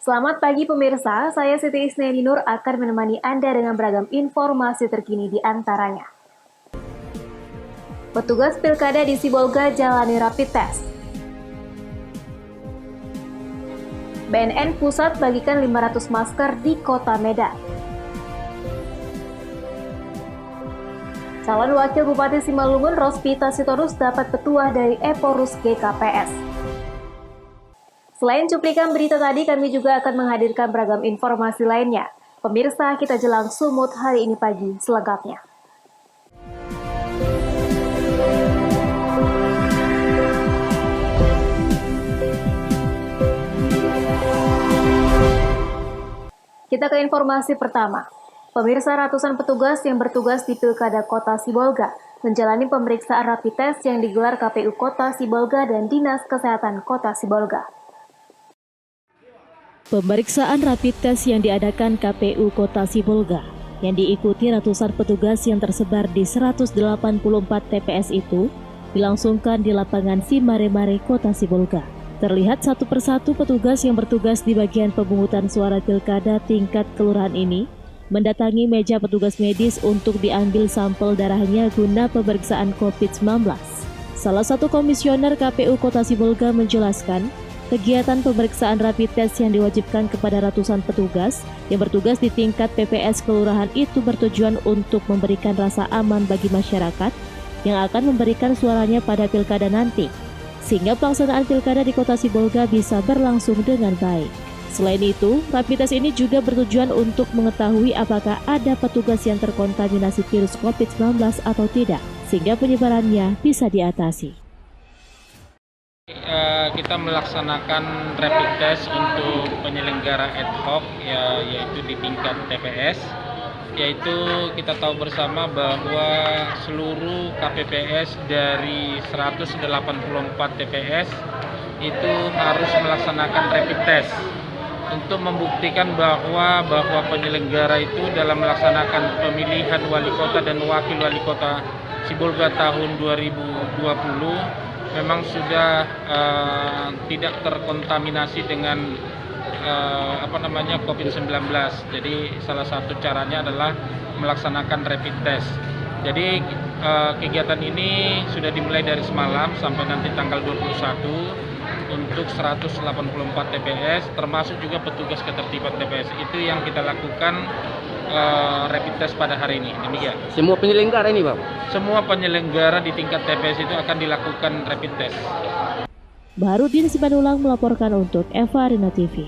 Selamat pagi pemirsa, saya Siti Isneni Nur akan menemani Anda dengan beragam informasi terkini di antaranya. Petugas Pilkada di Sibolga jalani rapid test. BNN Pusat bagikan 500 masker di Kota Medan. Calon Wakil Bupati Simalungun Rospita Sitorus dapat petuah dari Eporus GKPS. Selain cuplikan berita tadi, kami juga akan menghadirkan beragam informasi lainnya. Pemirsa, kita jelang Sumut hari ini pagi selengkapnya. Kita ke informasi pertama. Pemirsa, ratusan petugas yang bertugas di Pilkada Kota Sibolga menjalani pemeriksaan rapid test yang digelar KPU Kota Sibolga dan Dinas Kesehatan Kota Sibolga. Pemeriksaan rapid test yang diadakan KPU Kota Sibolga yang diikuti ratusan petugas yang tersebar di 184 TPS itu dilangsungkan di lapangan Simare-Mare Kota Sibolga. Terlihat satu persatu petugas yang bertugas di bagian pemungutan suara pilkada tingkat kelurahan ini mendatangi meja petugas medis untuk diambil sampel darahnya guna pemeriksaan COVID-19. Salah satu komisioner KPU Kota Sibolga menjelaskan, kegiatan pemeriksaan rapid test yang diwajibkan kepada ratusan petugas yang bertugas di tingkat PPS kelurahan itu bertujuan untuk memberikan rasa aman bagi masyarakat yang akan memberikan suaranya pada pilkada nanti, sehingga pelaksanaan pilkada di Kota Sibolga bisa berlangsung dengan baik. Selain itu, rapid test ini juga bertujuan untuk mengetahui apakah ada petugas yang terkontaminasi virus COVID-19 atau tidak, sehingga penyebarannya bisa diatasi. Kita melaksanakan rapid test untuk penyelenggara ad hoc yaitu di tingkat TPS, yaitu kita tahu bersama bahwa seluruh KPPS dari 184 TPS itu harus melaksanakan rapid test untuk membuktikan bahwa penyelenggara itu dalam melaksanakan pemilihan wali kota dan wakil wali kota Sibolga tahun 2020 memang sudah tidak terkontaminasi dengan COVID-19. Jadi salah satu caranya adalah melaksanakan rapid test. Jadi kegiatan ini sudah dimulai dari semalam sampai nanti tanggal 21 untuk 184 TPS, termasuk juga petugas ketertiban TPS. Itu yang kita lakukan rapid test pada hari ini. Demikian. Semua penyelenggara ini, Pak? Semua penyelenggara di tingkat TPS itu akan dilakukan rapid test. Baharudin Sipanulang melaporkan untuk Eva Arena TV.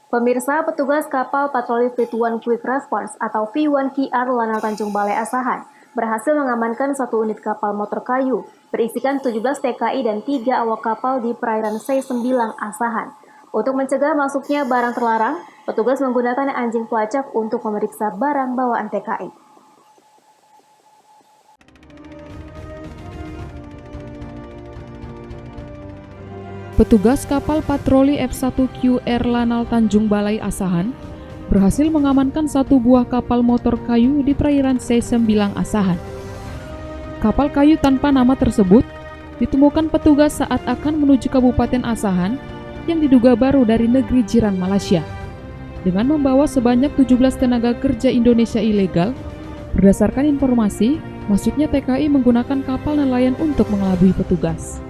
Pemirsa, petugas kapal patroli Fleet One Quick Response atau V1QR Lanal Tanjung Balai Asahan berhasil mengamankan satu unit kapal motor kayu berisikan 17 TKI dan 3 awak kapal di perairan C9 Asahan. Untuk mencegah masuknya barang terlarang, petugas menggunakan anjing pelacak untuk memeriksa barang bawaan TKI. Petugas kapal patroli F1QR Lanal Tanjung Balai Asahan berhasil mengamankan satu buah kapal motor kayu di perairan C9 Asahan. Kapal kayu tanpa nama tersebut ditemukan petugas saat akan menuju Kabupaten Asahan yang diduga baru dari negeri jiran Malaysia, dengan membawa sebanyak 17 tenaga kerja Indonesia ilegal. Berdasarkan informasi, masuknya TKI menggunakan kapal nelayan untuk mengelabui petugas.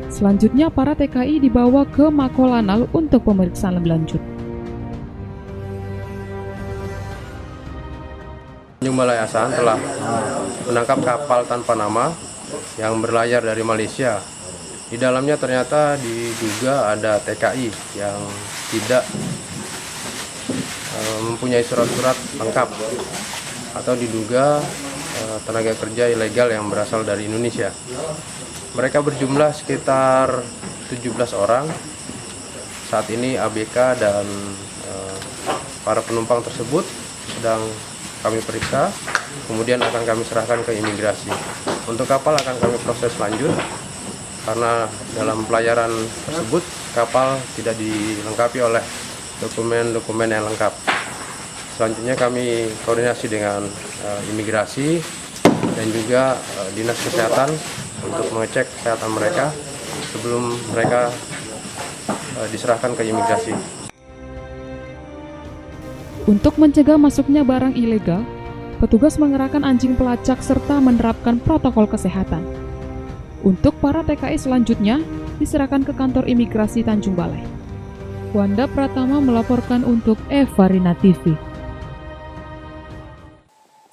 Selanjutnya, para TKI dibawa ke Mako Lanal untuk pemeriksaan lebih lanjut. Tanjung Balai Asahan telah menangkap kapal tanpa nama yang berlayar dari Malaysia. Di dalamnya ternyata diduga ada TKI yang tidak mempunyai surat-surat lengkap atau diduga tenaga kerja ilegal yang berasal dari Indonesia. Mereka berjumlah sekitar 17 orang. Saat ini ABK dan para penumpang tersebut sedang kami periksa, kemudian akan kami serahkan ke imigrasi. Untuk kapal akan kami proses lanjut, karena dalam pelayaran tersebut kapal tidak dilengkapi oleh dokumen-dokumen yang lengkap. Selanjutnya kami koordinasi dengan imigrasi dan juga dinas kesehatan untuk mengecek kesehatan mereka sebelum mereka diserahkan ke imigrasi. Untuk mencegah masuknya barang ilegal, petugas mengerahkan anjing pelacak serta menerapkan protokol kesehatan. Untuk para TKI selanjutnya, diserahkan ke kantor imigrasi Tanjung Balai. Wanda Pratama melaporkan untuk Evarina TV.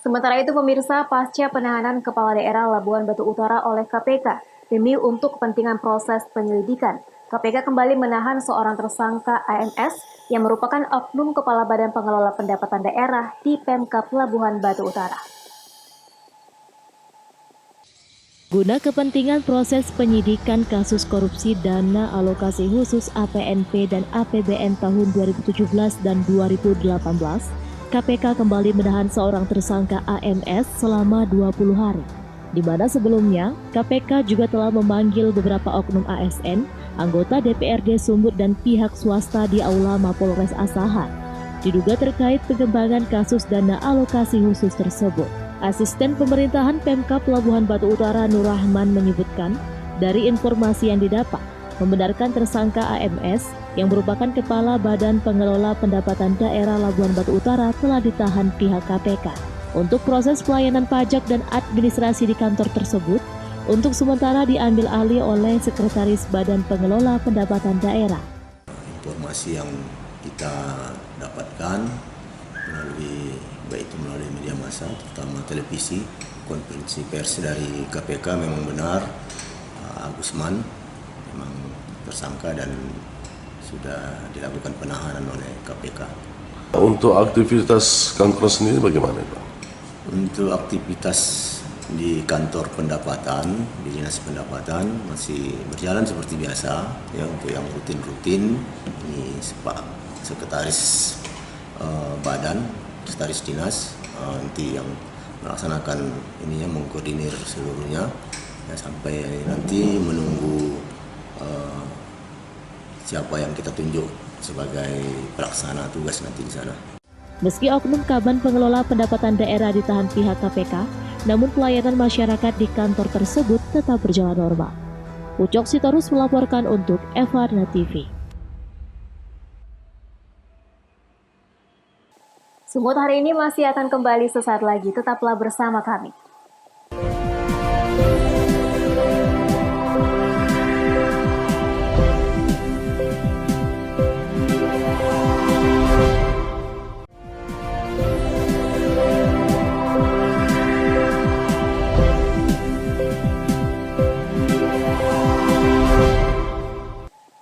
Sementara itu pemirsa, pasca penahanan Kepala Daerah Labuan Batu Utara oleh KPK demi untuk kepentingan proses penyelidikan, KPK kembali menahan seorang tersangka AMS yang merupakan oknum Kepala Badan Pengelola Pendapatan Daerah di Pemkab Labuan Batu Utara. Guna kepentingan proses penyidikan kasus korupsi dana alokasi khusus APNP dan APBN tahun 2017 dan 2018, KPK kembali menahan seorang tersangka AMS selama 20 hari, di mana sebelumnya KPK juga telah memanggil beberapa oknum ASN, anggota DPRD Sumut dan pihak swasta di Aula Mapolres Asahan, diduga terkait pengembangan kasus dana alokasi khusus tersebut. Asisten Pemerintahan Pemkab Labuhan Batu Utara Nur Rahman menyebutkan, dari informasi yang didapat, membenarkan tersangka AMS yang merupakan Kepala Badan Pengelola Pendapatan Daerah Labuan Batu Utara telah ditahan pihak KPK untuk proses pelayanan pajak dan administrasi di kantor tersebut untuk sementara diambil alih oleh Sekretaris Badan Pengelola Pendapatan Daerah. Informasi yang kita dapatkan melalui media massa, terutama televisi, konferensi pers dari KPK, memang benar Agusman memang tersangka dan sudah dilakukan penahanan oleh KPK. Untuk aktivitas kantor sendiri bagaimana, Pak? Untuk aktivitas di kantor pendapatan, di dinas pendapatan masih berjalan seperti biasa. Ya, untuk yang rutin-rutin ini Pak Sekretaris Badan, Sekretaris Dinas nanti yang melaksanakan ininya, mengkoordinir seluruhnya ya, sampai nanti menunggu siapa yang kita tunjuk sebagai pelaksana tugas nanti di sana. Meski oknum Kaban Pengelola Pendapatan Daerah ditahan pihak KPK, namun pelayanan masyarakat di kantor tersebut tetap berjalan normal. Ucok Sitorus melaporkan untuk Evarina TV. Sumut hari ini masih akan kembali sesaat lagi, tetaplah bersama kami.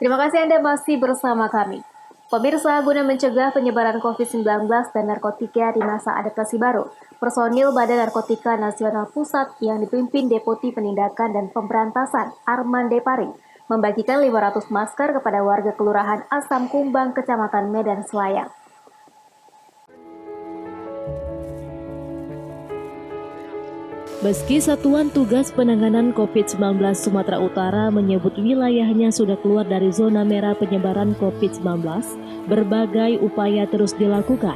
Terima kasih Anda masih bersama kami. Pemirsa, guna mencegah penyebaran COVID-19 dan narkotika di masa adaptasi baru, personil Badan Narkotika Nasional Pusat yang dipimpin Deputi Penindakan dan Pemberantasan Arman Depari membagikan 500 masker kepada warga Kelurahan Asam Kumbang, Kecamatan Medan Selayang. Meski Satuan Tugas Penanganan COVID-19 Sumatera Utara menyebut wilayahnya sudah keluar dari zona merah penyebaran COVID-19, berbagai upaya terus dilakukan.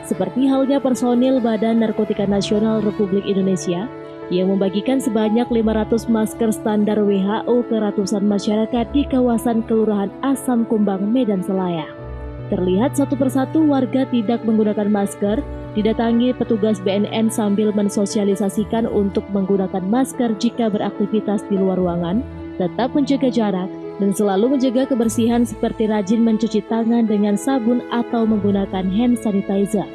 Seperti halnya personil Badan Narkotika Nasional Republik Indonesia yang membagikan sebanyak 500 masker standar WHO ke ratusan masyarakat di kawasan Kelurahan Asam Kumbang, Medan Selayang. Terlihat satu persatu warga tidak menggunakan masker, didatangi petugas BNN sambil mensosialisasikan untuk menggunakan masker jika beraktivitas di luar ruangan, tetap menjaga jarak, dan selalu menjaga kebersihan seperti rajin mencuci tangan dengan sabun atau menggunakan hand sanitizer.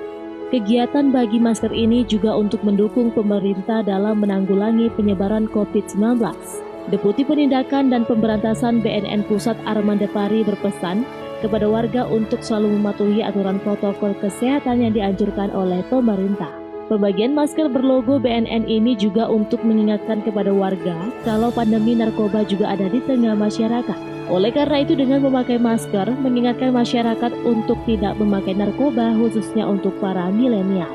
Kegiatan bagi masker ini juga untuk mendukung pemerintah dalam menanggulangi penyebaran COVID-19. Deputi Penindakan dan Pemberantasan BNN Pusat Arman Depari berpesan kepada warga untuk selalu mematuhi aturan protokol kesehatan yang dianjurkan oleh pemerintah. Pembagian masker berlogo BNN ini juga untuk mengingatkan kepada warga kalau pandemi narkoba juga ada di tengah masyarakat. Oleh karena itu, dengan memakai masker, mengingatkan masyarakat untuk tidak memakai narkoba, khususnya untuk para milenial.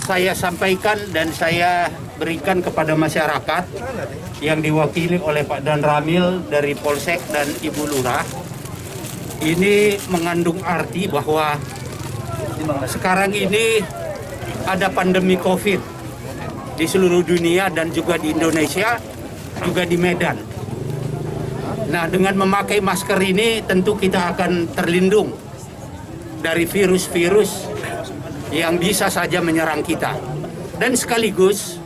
Saya sampaikan dan saya berikan kepada masyarakat yang diwakili oleh Pak Dan Ramil dari Polsek dan Ibu Lurah. Ini mengandung arti bahwa sekarang ini ada pandemi COVID di seluruh dunia dan juga di Indonesia, juga di Medan. Nah, dengan memakai masker ini tentu kita akan terlindung dari virus-virus yang bisa saja menyerang kita. Dan sekaligus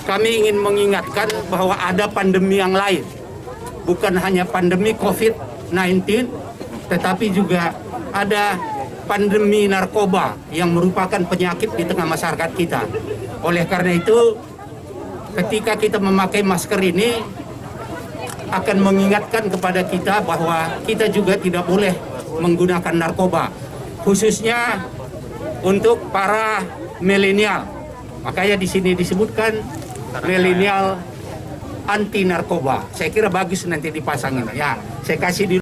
kami ingin mengingatkan bahwa ada pandemi yang lain. Bukan hanya pandemi COVID-19, tetapi juga ada pandemi narkoba yang merupakan penyakit di tengah masyarakat kita. Oleh karena itu, ketika kita memakai masker ini akan mengingatkan kepada kita bahwa kita juga tidak boleh menggunakan narkoba, khususnya untuk para milenial. Makanya di sini disebutkan milenial anti narkoba. Saya kira bagus nanti dipasangin. Ya, saya kasih di.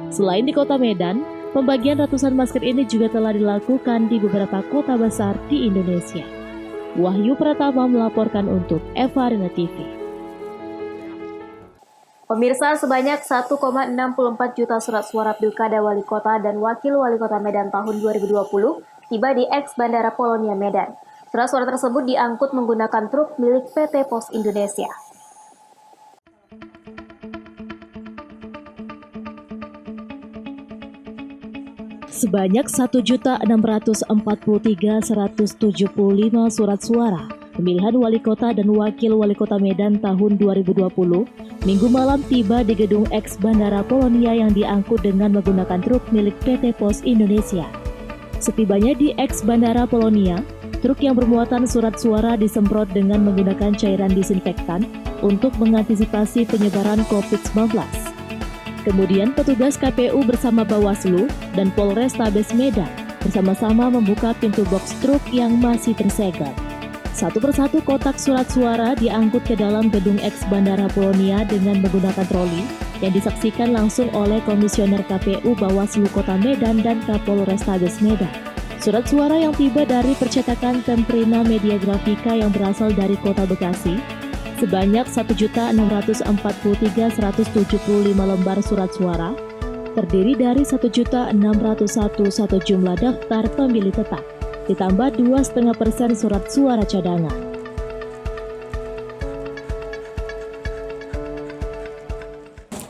Selain di Kota Medan, pembagian ratusan masker ini juga telah dilakukan di beberapa kota besar di Indonesia. Wahyu Pratama melaporkan untuk Eva Arena TV. Pemirsa, sebanyak 1,64 juta surat suara pilkada wali kota dan wakil wali kota Medan tahun 2020 tiba di eks Bandara Polonia Medan. Surat suara tersebut diangkut menggunakan truk milik PT Pos Indonesia. Sebanyak 1.643.175 surat suara pemilihan wali kota dan wakil wali kota Medan tahun 2020 Minggu malam tiba di gedung eks Bandara Polonia yang diangkut dengan menggunakan truk milik PT Pos Indonesia. Setibanya di eks Bandara Polonia, truk yang bermuatan surat suara disemprot dengan menggunakan cairan disinfektan untuk mengantisipasi penyebaran COVID-19. Kemudian petugas KPU bersama Bawaslu dan Polrestabes Medan bersama-sama membuka pintu box truk yang masih tersegel. Satu persatu kotak surat suara diangkut ke dalam gedung eks Bandara Polonia dengan menggunakan troli yang disaksikan langsung oleh Komisioner KPU Bawaslu Kota Medan dan Kapolrestabes Medan. Surat suara yang tiba dari percetakan Temprina Media Grafika yang berasal dari Kota Bekasi sebanyak 1.643.175 lembar surat suara, terdiri dari 1.601 jumlah daftar pemilih tetap, ditambah 2,5% surat suara cadangan.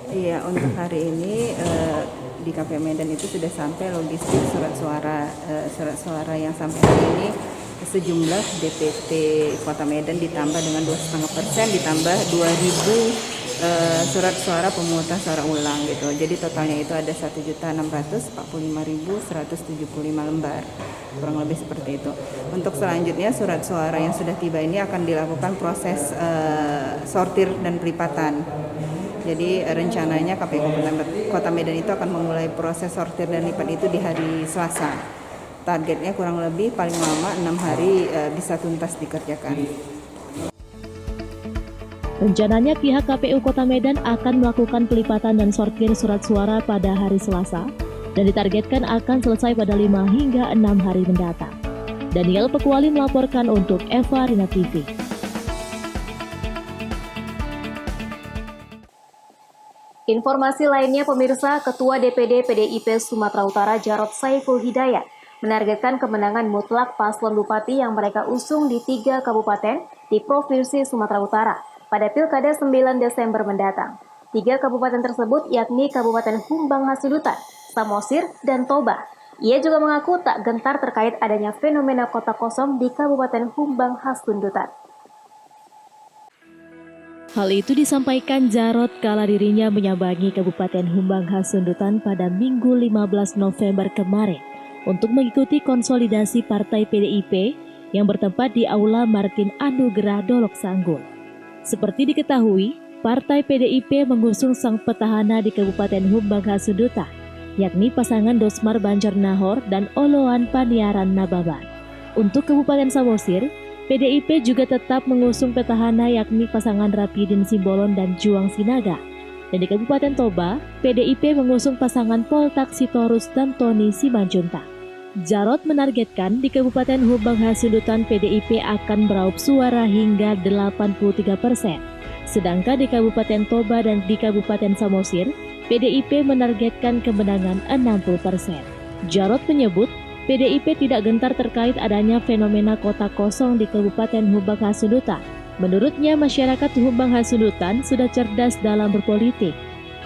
Iya, untuk hari ini di KPU Medan itu sudah sampai logistik surat suara yang sampai hari ini sejumlah DPT Kota Medan ditambah dengan 2,5% ditambah 2.000 surat suara pemungutan suara ulang gitu. Jadi totalnya itu ada 1.645.175 lembar. Kurang lebih seperti itu. Untuk selanjutnya surat suara yang sudah tiba ini akan dilakukan proses sortir dan pelipatan. Jadi rencananya KPU Kota Medan itu akan memulai proses sortir dan lipat itu di hari Selasa. Targetnya kurang lebih paling lama 6 hari bisa tuntas dikerjakan. Rencananya pihak KPU Kota Medan akan melakukan pelipatan dan sortir surat suara pada hari Selasa dan ditargetkan akan selesai pada 5 hingga 6 hari mendatang. Daniel Pekuali melaporkan untuk Eva Arena TV. Informasi lainnya pemirsa, Ketua DPD PDIP Sumatera Utara Jarod Saiful Hidayat menargetkan kemenangan mutlak paslon bupati yang mereka usung di 3 kabupaten di Provinsi Sumatera Utara pada Pilkada 9 Desember mendatang. 3 kabupaten tersebut yakni Kabupaten Humbang Hasundutan, Samosir, dan Toba. Ia juga mengaku tak gentar terkait adanya fenomena kota kosong di Kabupaten Humbang Hasundutan. Hal itu disampaikan Jarod kala dirinya menyambangi Kabupaten Humbang Hasundutan pada Minggu 15 November kemarin untuk mengikuti konsolidasi Partai PDIP yang bertempat di Aula Martin Anugerah Dolok Sanggul. Seperti diketahui, Partai PDIP mengusung sang petahana di Kabupaten Humbang Hasundutan, yakni pasangan Dosmar Banjarnahor dan Oloan Paniaran Nababan. Untuk Kabupaten Samosir, PDIP juga tetap mengusung petahana yakni pasangan Rapidin Simbolon dan Juang Sinaga. Dan di Kabupaten Toba, PDIP mengusung pasangan Poltak Sitorus dan Tony Simanjuntak. Jarod menargetkan di Kabupaten Humbang Hasundutan PDIP akan meraup suara hingga 83%. Sedangkan di Kabupaten Toba dan di Kabupaten Samosir, PDIP menargetkan kemenangan 60%. Jarod menyebut PDIP tidak gentar terkait adanya fenomena kota kosong di Kabupaten Humbang Hasundutan Menurutnya, masyarakat Humbang Hasundutan sudah cerdas dalam berpolitik.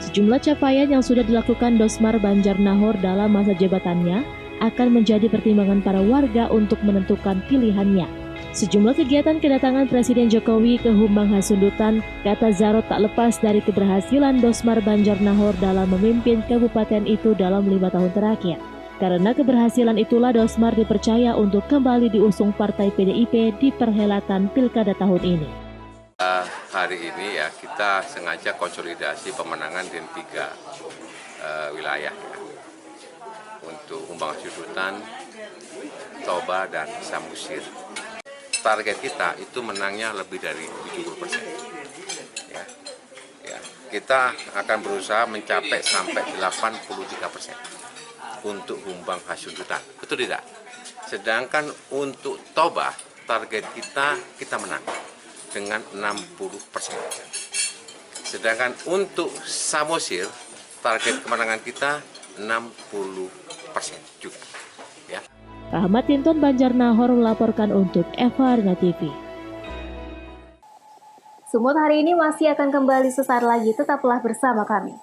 Sejumlah capaian yang sudah dilakukan Dosmar Banjarnahor dalam masa jabatannya akan menjadi pertimbangan para warga untuk menentukan pilihannya. Sejumlah kegiatan kedatangan Presiden Jokowi ke Humbang Hasundutan, kata Zarot, tak lepas dari keberhasilan Dosmar Banjarnahor dalam memimpin kabupaten itu dalam 5 tahun terakhir. Karena keberhasilan itulah Dosmar dipercaya untuk kembali diusung Partai PDIP di perhelatan Pilkada tahun ini. Hari ini ya kita sengaja konsolidasi pemenangan di 3 wilayah ya. Untuk Humbang Hasundutan, Toba, dan Samosir. Target kita itu menangnya lebih dari 70%. Ya. Kita akan berusaha mencapai sampai 83% untuk Humbang Hasundutan. Betul tidak? Sedangkan untuk Toba, target kita menang dengan 60%. Sedangkan untuk Samosir, target kemenangan kita 60% juga. Ya. Rahmat Tinton, Banjarnahor melaporkan untuk Eva Arena TV. Sumut hari ini masih akan kembali sesaat lagi, tetaplah bersama kami.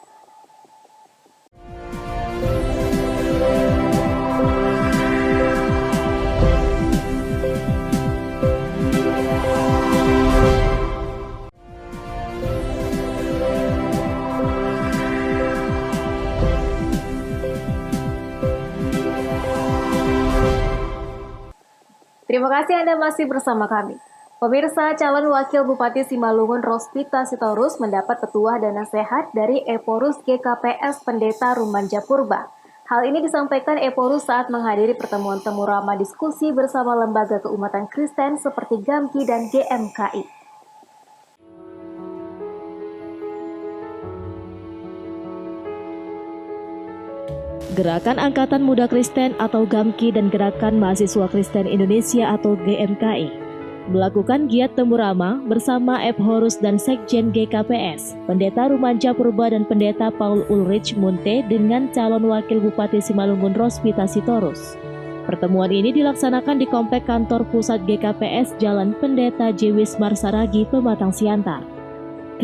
Terima kasih Anda masih bersama kami. Pemirsa, calon Wakil Bupati Simalungun Rospita Sitorus mendapat petuah dan nasihat dari Eporus GKPS Pendeta Rumanja Purba. Hal ini disampaikan Eporus saat menghadiri pertemuan temu ramah diskusi bersama lembaga keumatan Kristen seperti GAMKI dan GMKI. Gerakan Angkatan Muda Kristen atau GAMKI dan Gerakan Mahasiswa Kristen Indonesia atau GMKI melakukan giat temu ramah bersama Ephorus dan Sekjen GKPS, Pendeta Rumanja Purba dan Pendeta Paul Ulrich Munte dengan calon Wakil Bupati Simalungun Rospita Sitorus. Pertemuan ini dilaksanakan di Komplek Kantor Pusat GKPS Jalan Pendeta Jewis Marsaragi, Pematang Siantar.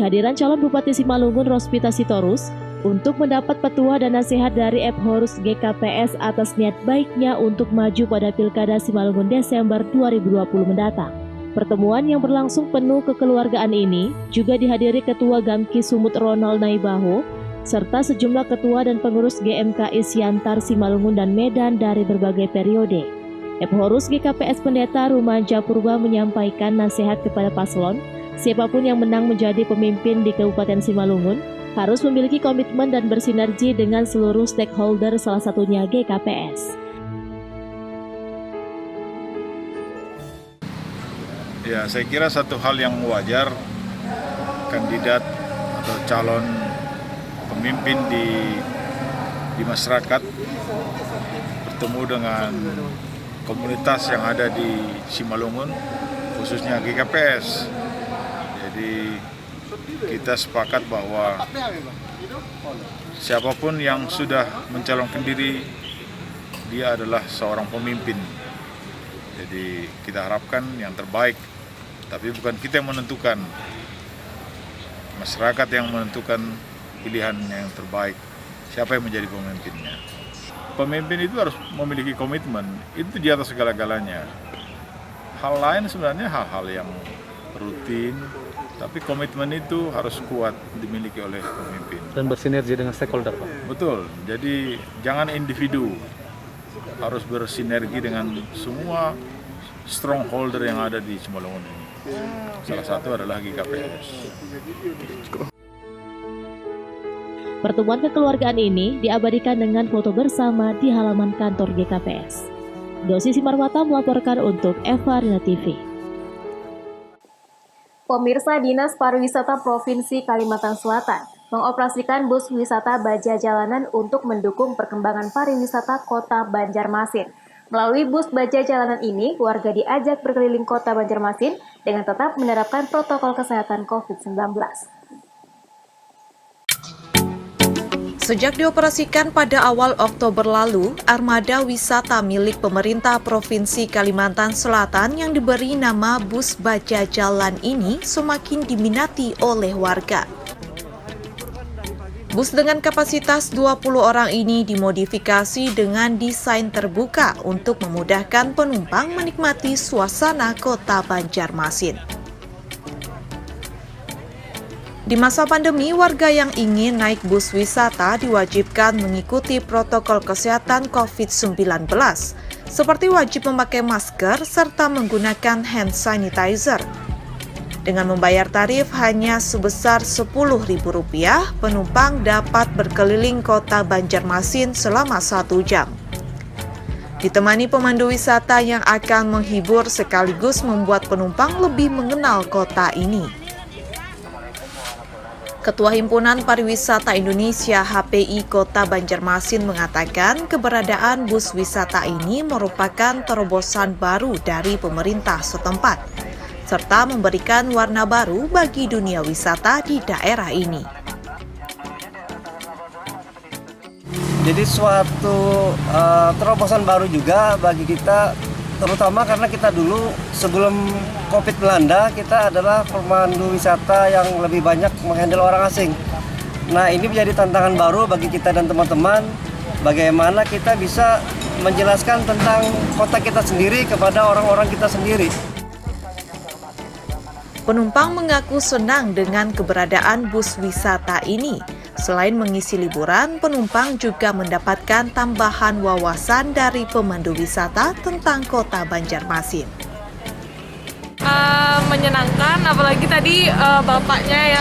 Kehadiran calon Bupati Simalungun Rospita Sitorus untuk mendapat petua dan nasihat dari Ephorus GKPS atas niat baiknya untuk maju pada Pilkada Simalungun Desember 2020 mendatang. Pertemuan yang berlangsung penuh kekeluargaan ini juga dihadiri Ketua GAMKI Sumut Ronald Naibaho, serta sejumlah ketua dan pengurus GMKI Siantar, Simalungun, dan Medan dari berbagai periode. Ephorus GKPS Pendeta Rumanja Purba menyampaikan nasihat kepada paslon, siapapun yang menang menjadi pemimpin di Kabupaten Simalungun, harus memiliki komitmen dan bersinergi dengan seluruh stakeholder, salah satunya GKPS. Ya, saya kira satu hal yang wajar kandidat atau calon pemimpin di masyarakat bertemu dengan komunitas yang ada di Simalungun, khususnya GKPS. Jadi kita sepakat bahwa siapapun yang sudah mencalonkan diri, dia adalah seorang pemimpin. Jadi kita harapkan yang terbaik, tapi bukan kita yang menentukan, masyarakat yang menentukan pilihan yang terbaik, siapa yang menjadi pemimpinnya. Pemimpin itu harus memiliki komitmen, itu di atas segala-galanya. Hal lain sebenarnya hal-hal yang rutin, tapi komitmen itu harus kuat dimiliki oleh pemimpin. Dan bersinergi dengan stakeholder, Pak. Betul, jadi jangan individu, harus bersinergi dengan semua strongholder yang ada di Simalungun ini. Salah satu adalah GKPS. Pertemuan kekeluargaan ini diabadikan dengan foto bersama di halaman kantor GKPS. Dosi Simarwata melaporkan untuk Eva Arena TV. Pemirsa, Dinas Pariwisata Provinsi Kalimantan Selatan mengoperasikan bus wisata baja jalanan untuk mendukung perkembangan pariwisata Kota Banjarmasin. Melalui bus baja jalanan ini, warga diajak berkeliling Kota Banjarmasin dengan tetap menerapkan protokol kesehatan COVID-19. Sejak dioperasikan pada awal Oktober lalu, armada wisata milik pemerintah Provinsi Kalimantan Selatan yang diberi nama Bus Baja Jalan ini semakin diminati oleh warga. Bus dengan kapasitas 20 orang ini dimodifikasi dengan desain terbuka untuk memudahkan penumpang menikmati suasana kota Banjarmasin. Di masa pandemi, warga yang ingin naik bus wisata diwajibkan mengikuti protokol kesehatan COVID-19, seperti wajib memakai masker serta menggunakan hand sanitizer. Dengan membayar tarif hanya sebesar Rp10.000, penumpang dapat berkeliling kota Banjarmasin selama 1 jam. Ditemani pemandu wisata yang akan menghibur sekaligus membuat penumpang lebih mengenal kota ini. Ketua Himpunan Pariwisata Indonesia HPI Kota Banjarmasin mengatakan keberadaan bus wisata ini merupakan terobosan baru dari pemerintah setempat, serta memberikan warna baru bagi dunia wisata di daerah ini. Jadi suatu terobosan baru juga bagi kita, terutama karena kita dulu sebelum COVID melanda, kita adalah pemandu wisata yang lebih banyak menghandle orang asing. Nah, ini menjadi tantangan baru bagi kita dan teman-teman, bagaimana kita bisa menjelaskan tentang kota kita sendiri kepada orang-orang kita sendiri. Penumpang mengaku senang dengan keberadaan bus wisata ini. Selain mengisi liburan, penumpang juga mendapatkan tambahan wawasan dari pemandu wisata tentang kota Banjarmasin. Menyenangkan, apalagi tadi bapaknya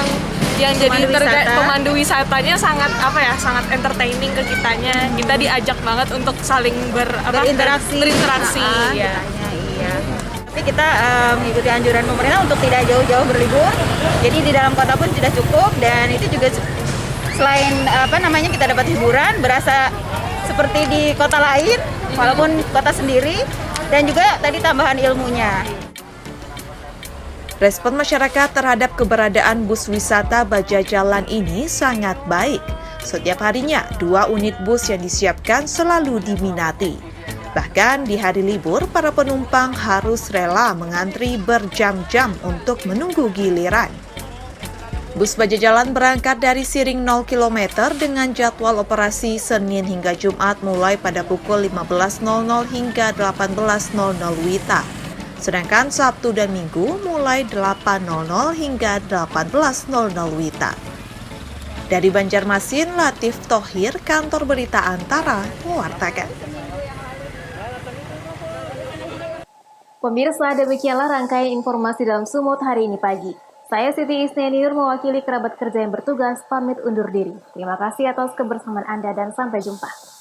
yang jadi pemandu wisatanya sangat sangat entertaining ke kitanya. Kita diajak banget untuk saling berinteraksi. Iya. Tapi kita mengikuti anjuran pemerintah untuk tidak jauh-jauh berlibur. Jadi di dalam kota pun sudah cukup, dan itu juga selain kita dapat hiburan, berasa seperti di kota lain walaupun kota sendiri, dan juga tadi tambahan ilmunya. Respon masyarakat terhadap keberadaan bus wisata Baja Jalan ini sangat baik. Setiap harinya, 2 unit bus yang disiapkan selalu diminati. Bahkan di hari libur, para penumpang harus rela mengantri berjam-jam untuk menunggu giliran. Bus Baja Jalan berangkat dari Siring 0 km dengan jadwal operasi Senin hingga Jumat mulai pada pukul 15.00 hingga 18.00 WITA. Sedangkan Sabtu dan Minggu mulai 8.00 hingga 18.00 WITA. Dari Banjarmasin, Latif Thohir, Kantor Berita Antara, mewartakan. Pemirsa, demikianlah rangkaian informasi dalam Sumut hari ini pagi. Saya Siti Isnianiur mewakili kerabat kerja yang bertugas pamit undur diri. Terima kasih atas kebersamaan Anda dan sampai jumpa.